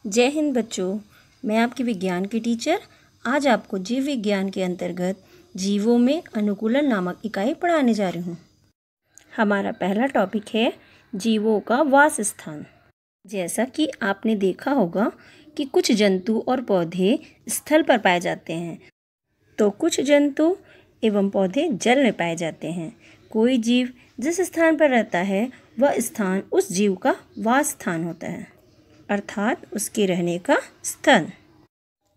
जय हिंद बच्चों, मैं आपकी विज्ञान की टीचर आज आपको जीव विज्ञान के अंतर्गत जीवों में अनुकूलन नामक इकाई पढ़ाने जा रही हूँ। हमारा पहला टॉपिक है जीवों का वास स्थान। जैसा कि आपने देखा होगा कि कुछ जंतु और पौधे स्थल पर पाए जाते हैं, तो कुछ जंतु एवं पौधे जल में पाए जाते हैं। कोई जीव जिस स्थान पर रहता है वह स्थान उस जीव का वास स्थान होता है, अर्थात उसके रहने का स्थान,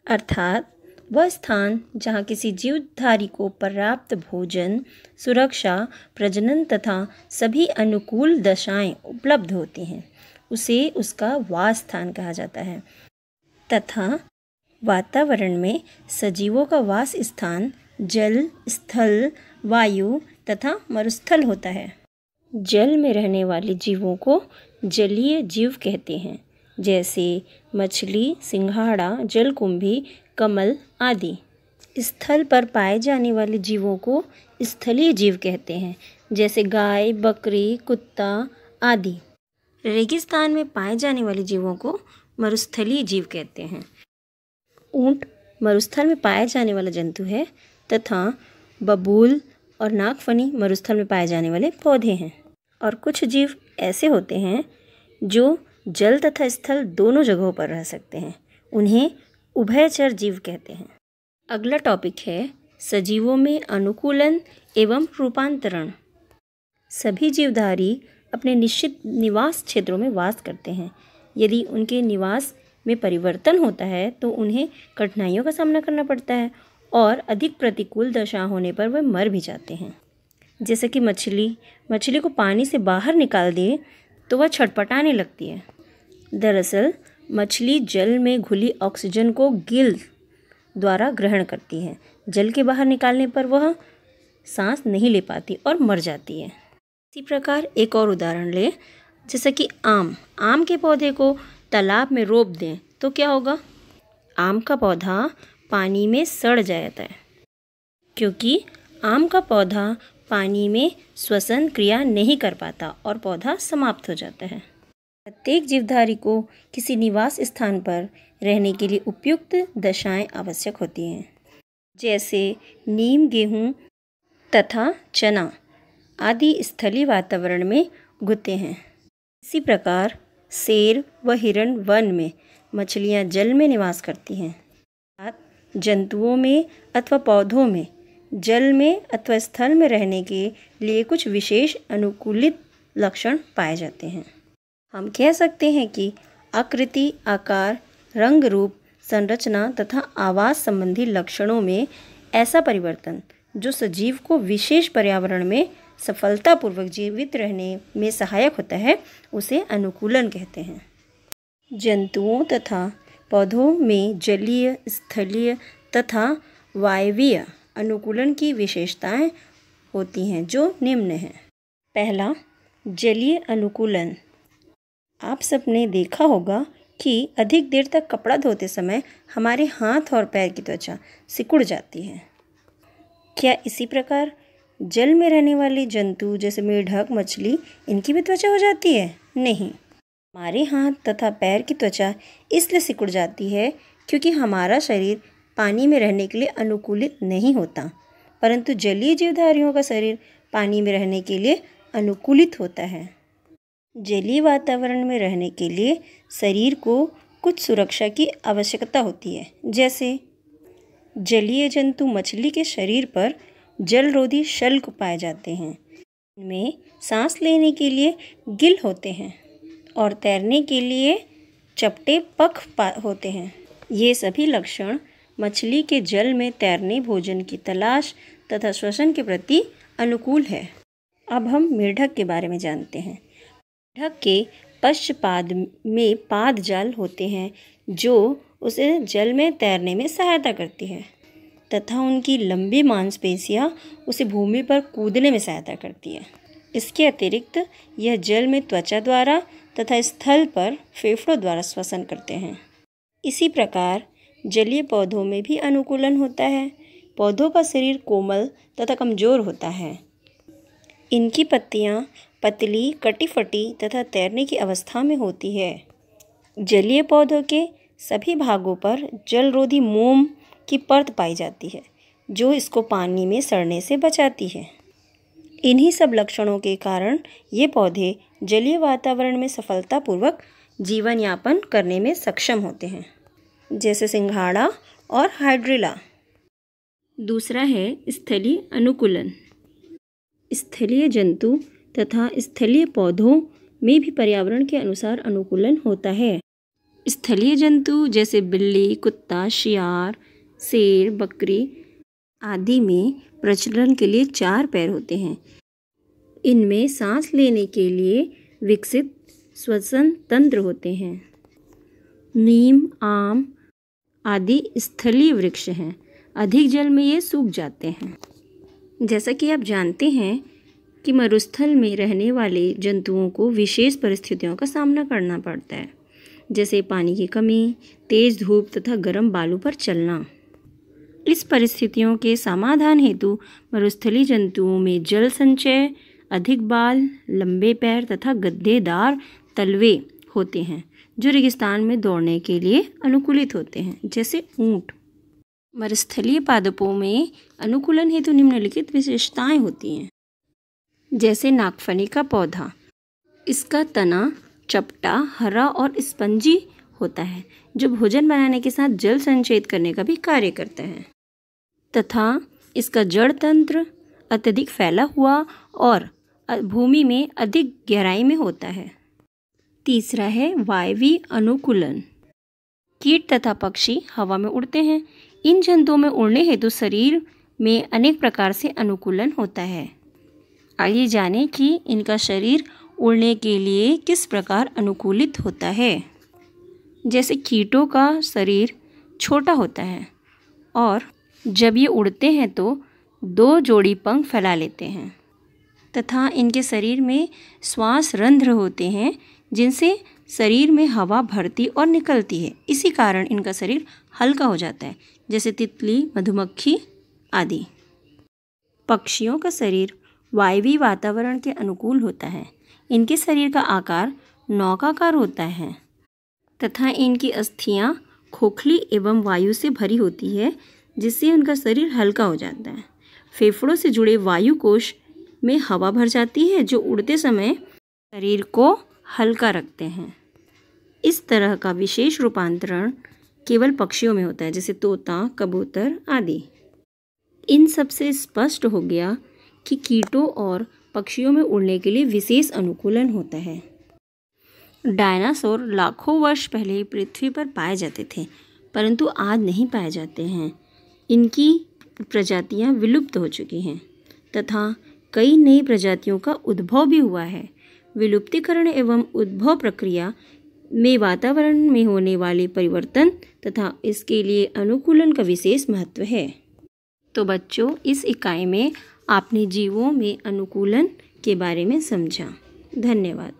अर्थात वह स्थान जहाँ किसी जीवधारी को पर्याप्त भोजन, सुरक्षा, प्रजनन तथा सभी अनुकूल दशाएं उपलब्ध होती हैं, उसे उसका वास स्थान कहा जाता है। तथा वातावरण में सजीवों का वास स्थान जल, स्थल, वायु तथा मरुस्थल होता है। जल में रहने वाले जीवों को जलीय जीव कहते हैं, जैसे मछली, सिंघाड़ा, जलकुंभी, कमल आदि। स्थल पर पाए जाने वाले जीवों को स्थलीय जीव कहते हैं, जैसे गाय, बकरी, कुत्ता आदि। रेगिस्तान में पाए जाने वाले जीवों को मरुस्थलीय जीव कहते हैं। ऊंट मरुस्थल में पाया जाने वाला जंतु है तथा बबूल और नागफनी मरुस्थल में पाए जाने वाले पौधे हैं। और कुछ जीव ऐसे होते हैं जो जल तथा स्थल दोनों जगहों पर रह सकते हैं, उन्हें उभयचर जीव कहते हैं। अगला टॉपिक है सजीवों में अनुकूलन एवं रूपांतरण। सभी जीवधारी अपने निश्चित निवास क्षेत्रों में वास करते हैं। यदि उनके निवास में परिवर्तन होता है तो उन्हें कठिनाइयों का सामना करना पड़ता है और अधिक प्रतिकूल दशा होने पर वे मर भी जाते हैं। जैसे कि मछली को पानी से बाहर निकाल दे तो वह छटपटाने लगती है। दरअसल मछली जल में घुली ऑक्सीजन को गिल्स द्वारा ग्रहण करती है। जल के बाहर निकालने पर वह सांस नहीं ले पाती और मर जाती है। इसी प्रकार एक और उदाहरण लें, जैसे कि आम के पौधे को तालाब में रोप दें तो क्या होगा? आम का पौधा पानी में सड़ जाता है, क्योंकि आम का पौधा पानी में श्वसन क्रिया नहीं कर पाता और पौधा समाप्त हो जाता है। प्रत्येक जीवधारी को किसी निवास स्थान पर रहने के लिए उपयुक्त दशाएं आवश्यक होती हैं, जैसे नीम, गेहूँ तथा चना आदि स्थलीय वातावरण में उगते हैं। इसी प्रकार शेर व हिरण वन में, मछलियाँ जल में निवास करती हैं। जंतुओं में अथवा पौधों में जल में अथवा स्थल में रहने के लिए कुछ विशेष अनुकूलित लक्षण पाए जाते हैं। हम कह सकते हैं कि आकृति, आकार, रंग, रूप, संरचना तथा आवास संबंधी लक्षणों में ऐसा परिवर्तन जो सजीव को विशेष पर्यावरण में सफलतापूर्वक जीवित रहने में सहायक होता है, उसे अनुकूलन कहते हैं। जंतुओं तथा पौधों में जलीय, स्थलीय तथा वायवीय अनुकूलन की विशेषताएं होती हैं, जो निम्न हैं। पहला, जलीय अनुकूलन। आप सबने देखा होगा कि अधिक देर तक कपड़ा धोते समय हमारे हाथ और पैर की त्वचा सिकुड़ जाती है। क्या इसी प्रकार जल में रहने वाले जंतु जैसे मेढक, मछली, इनकी भी त्वचा हो जाती है? नहीं। हमारे हाथ तथा पैर की त्वचा इसलिए सिकुड़ जाती है क्योंकि हमारा शरीर पानी में रहने के लिए अनुकूलित नहीं होता, परंतु जलीय जीवधारियों का शरीर पानी में रहने के लिए अनुकूलित होता है। जलीय वातावरण में रहने के लिए शरीर को कुछ सुरक्षा की आवश्यकता होती है, जैसे जलीय जंतु मछली के शरीर पर जलरोधी शल्क पाए जाते हैं। इनमें सांस लेने के लिए गिल होते हैं और तैरने के लिए चपटे पख होते हैं। ये सभी लक्षण मछली के जल में तैरने, भोजन की तलाश तथा श्वसन के प्रति अनुकूल है। अब हम मेढक के बारे में जानते हैं। मेढक के पश्चपाद में पाद जाल होते हैं जो उसे जल में तैरने में सहायता करती है तथा उनकी लंबी मांसपेशियां उसे भूमि पर कूदने में सहायता करती है। इसके अतिरिक्त यह जल में त्वचा द्वारा तथा स्थल पर फेफड़ों द्वारा श्वसन करते हैं। इसी प्रकार जलीय पौधों में भी अनुकूलन होता है। पौधों का शरीर कोमल तथा कमजोर होता है। इनकी पत्तियां पतली, कटी फटी तथा तैरने की अवस्था में होती है। जलीय पौधों के सभी भागों पर जलरोधी मोम की परत पाई जाती है, जो इसको पानी में सड़ने से बचाती है। इन्हीं सब लक्षणों के कारण ये पौधे जलीय वातावरण में सफलतापूर्वक जीवन यापन करने में सक्षम होते हैं, जैसे सिंघाड़ा और हाइड्रिला। दूसरा है स्थलीय अनुकूलन। स्थलीय जंतु तथा स्थलीय पौधों में भी पर्यावरण के अनुसार अनुकूलन होता है। स्थलीय जंतु जैसे बिल्ली, कुत्ता, शियार, शेर, बकरी आदि में प्रचलन के लिए 4 पैर होते हैं। इनमें सांस लेने के लिए विकसित श्वसन तंत्र होते हैं। नीम, आम आदि स्थलीय वृक्ष हैं। अधिक जल में ये सूख जाते हैं। जैसा कि आप जानते हैं कि मरुस्थल में रहने वाले जंतुओं को विशेष परिस्थितियों का सामना करना पड़ता है, जैसे पानी की कमी, तेज धूप तथा गर्म बालू पर चलना। इस परिस्थितियों के समाधान हेतु मरुस्थलीय जंतुओं में जल संचय, अधिक बाल, लंबे पैर तथा गद्देदार तलवे होते हैं, जो रेगिस्तान में दौड़ने के लिए अनुकूलित होते हैं, जैसे ऊंट। मरुस्थलीय पादपों में अनुकूलन हेतु निम्नलिखित विशेषताएं होती हैं, जैसे नागफनी का पौधा। इसका तना चपटा, हरा और स्पंजी होता है, जो भोजन बनाने के साथ जल संचयित करने का भी कार्य करता है, तथा इसका जड़ तंत्र अत्यधिक फैला हुआ और भूमि में अधिक गहराई में होता है। तीसरा है वायवीय अनुकूलन। कीट तथा पक्षी हवा में उड़ते हैं। इन जंतुओं में उड़ने हेतु शरीर में अनेक प्रकार से अनुकूलन होता है। आइए जानें कि इनका शरीर उड़ने के लिए किस प्रकार अनुकूलित होता है। जैसे कीटों का शरीर छोटा होता है और जब ये उड़ते हैं तो 2 जोड़ी पंख फैला लेते हैं, तथा इनके शरीर में श्वास रंध्र होते हैं, जिनसे शरीर में हवा भरती और निकलती है। इसी कारण इनका शरीर हल्का हो जाता है, जैसे तितली, मधुमक्खी आदि। पक्षियों का शरीर वायवीय वातावरण के अनुकूल होता है। इनके शरीर का आकार नौकाकार होता है तथा इनकी अस्थियां खोखली एवं वायु से भरी होती है, जिससे उनका शरीर हल्का हो जाता है। फेफड़ों से जुड़े वायु कोश में हवा भर जाती है, जो उड़ते समय शरीर को हल्का रखते हैं। इस तरह का विशेष रूपांतरण केवल पक्षियों में होता है, जैसे तोता, कबूतर आदि। इन सब से स्पष्ट हो गया कि कीटों और पक्षियों में उड़ने के लिए विशेष अनुकूलन होता है। डायनासोर लाखों वर्ष पहले पृथ्वी पर पाए जाते थे, परंतु आज नहीं पाए जाते हैं। इनकी प्रजातियां विलुप्त हो चुकी हैं तथा कई नई प्रजातियों का उद्भव भी हुआ है। विलुप्तीकरण एवं उद्भव प्रक्रिया में वातावरण में होने वाले परिवर्तन तथा इसके लिए अनुकूलन का विशेष महत्व है। तो बच्चों, इस इकाई में आपने जीवों में अनुकूलन के बारे में समझा। धन्यवाद।